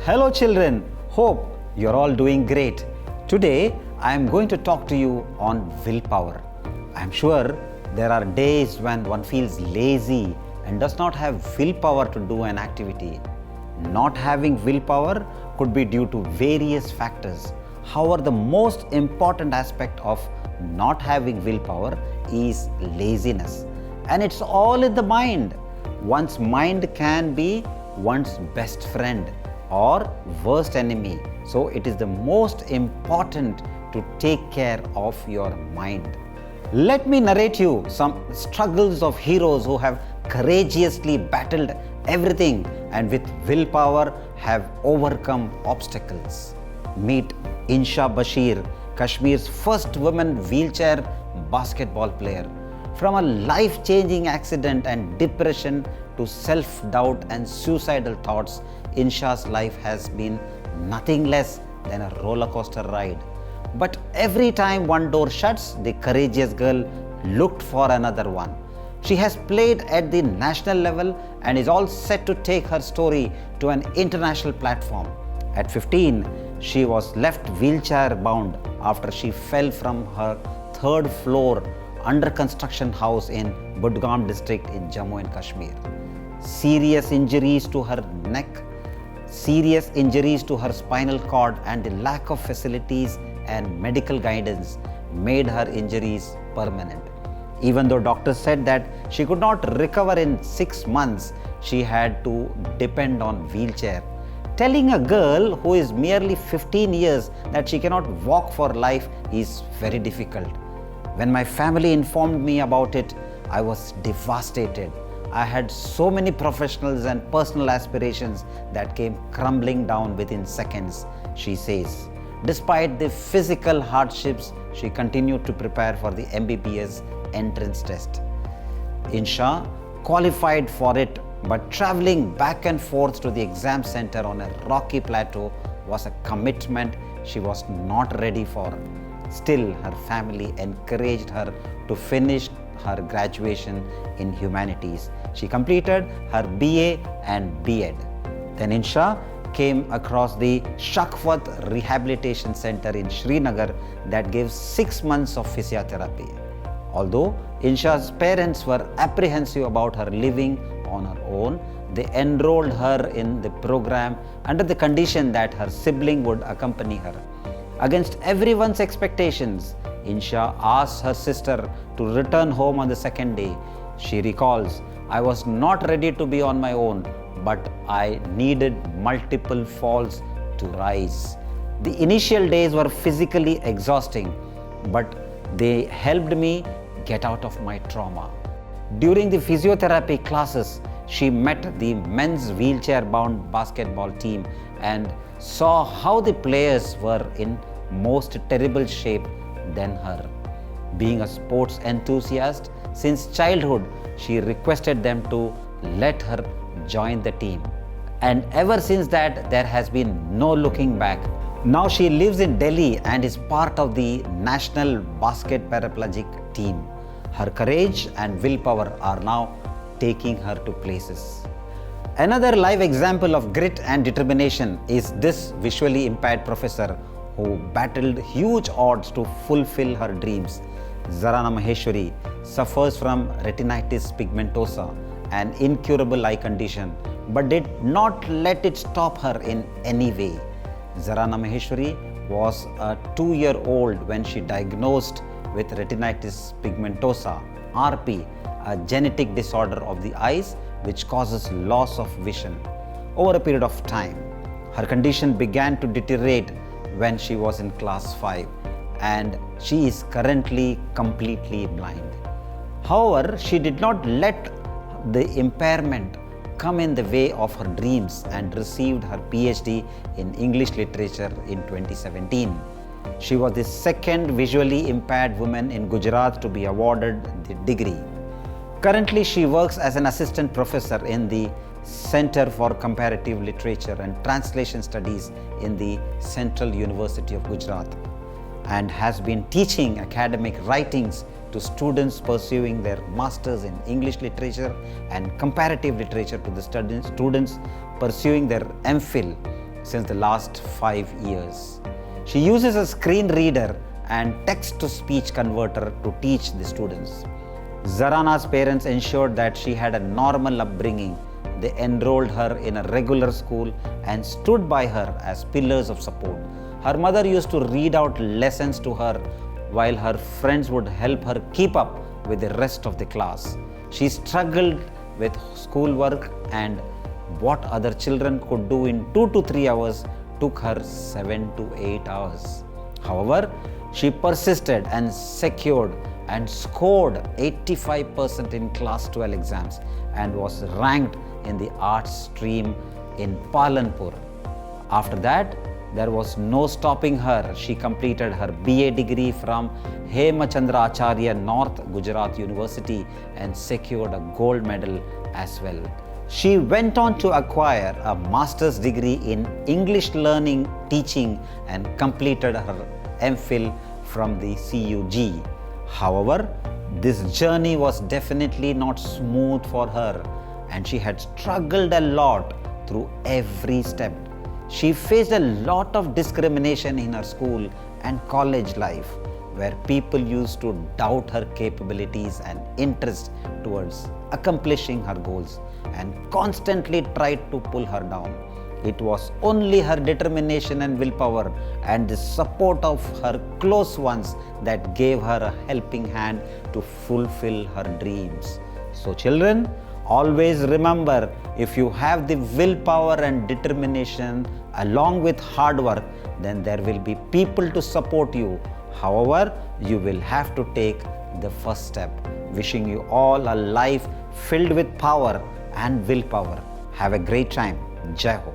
Hello children, hope you're all doing great. Today I am going to talk to you on willpower. I am sure there are days when one feels lazy and does not have willpower to do an activity. Not having willpower could be due to various factors. However, the most important aspect of not having willpower is laziness. And it's all in the mind. One's mind can be one's best friend or worst enemy. So it is the most important to take care of your mind. Let me narrate you some struggles of heroes who have courageously battled everything and with willpower have overcome obstacles. Meet Insha Bashir, Kashmir's first woman wheelchair basketball player. From a life-changing accident and depression to self-doubt and suicidal thoughts, Insha's life has been nothing less than a roller coaster ride. But every time one door shuts, the courageous girl looked for another one. She has played at the national level and is all set to take her story to an international platform. At 15, she was left wheelchair bound after she fell from her third floor under construction house in Budgam district in Jammu and Kashmir. Serious injuries to her neck, serious injuries to her spinal cord and the lack of facilities and medical guidance made her injuries permanent. Even though doctors said that she could not recover in 6 months, she had to depend on wheelchair. Telling a girl who is merely 15 years that she cannot walk for life is very difficult. When my family informed me about it, I was devastated. I had so many professional and personal aspirations that came crumbling down within seconds, she says. Despite the physical hardships, she continued to prepare for the MBBS entrance test. Insha qualified for it, but traveling back and forth to the exam center on a rocky plateau was a commitment she was not ready for. Still, her family encouraged her to finish her graduation in humanities. She completed her BA and B.Ed. Then Insha came across the Shakwath Rehabilitation Center in Srinagar that gave 6 months of physiotherapy. Although Insha's parents were apprehensive about her living on her own, they enrolled her in the program under the condition that her sibling would accompany her. Against everyone's expectations, Insha asked her sister to return home on the second day. She recalls, "I was not ready to be on my own, but I needed multiple falls to rise." The initial days were physically exhausting, but they helped me get out of my trauma. During the physiotherapy classes, she met the men's wheelchair-bound basketball team and saw how the players were in most terrible shape than her. Being a sports enthusiast since childhood, she requested them to let her join the team. And ever since that, there has been no looking back. Now she lives in Delhi and is part of the national basket paraplegic team. Her courage and willpower are now taking her to places. Another live example of grit and determination is this visually impaired professor who battled huge odds to fulfill her dreams. Zarana Maheshwari suffers from retinitis pigmentosa, an incurable eye condition, but did not let it stop her in any way. Zarana Maheshwari was a 2-year-old when she diagnosed with retinitis pigmentosa, RP, a genetic disorder of the eyes which causes loss of vision. Over a period of time, her condition began to deteriorate when she was in class 5 and she is currently completely blind. However, she did not let the impairment come in the way of her dreams and received her PhD in English literature in 2017. She was the second visually impaired woman in Gujarat to be awarded the degree. Currently, she works as an assistant professor in the Center for Comparative Literature and Translation Studies in the Central University of Gujarat and has been teaching academic writings to students pursuing their masters in English literature and comparative literature to the students pursuing their MPhil since the last 5 years. She uses a screen reader and text-to-speech converter to teach the students. Zarana's parents ensured that she had a normal upbringing. They enrolled her in a regular school and stood by her as pillars of support. Her mother used to read out lessons to her while her friends would help her keep up with the rest of the class. She struggled with schoolwork, and what other children could do in 2 to 3 hours took her 7 to 8 hours. However, she persisted and secured and scored 85% in class 12 exams and was ranked in the arts stream in Palanpur. After that, there was no stopping her. She completed her BA degree from Hemachandra Acharya North Gujarat University and secured a gold medal as well. She went on to acquire a master's degree in English learning teaching and completed her MPhil from the CUG. However, this journey was definitely not smooth for her, and she had struggled a lot through every step. She faced a lot of discrimination in her school and college life, where people used to doubt her capabilities and interest towards accomplishing her goals and constantly tried to pull her down. It was only her determination and willpower and the support of her close ones that gave her a helping hand to fulfill her dreams. So children, always remember, if you have the willpower and determination along with hard work, then there will be people to support you. However, you will have to take the first step. Wishing you all a life filled with power and willpower. Have a great time. Jai Ho.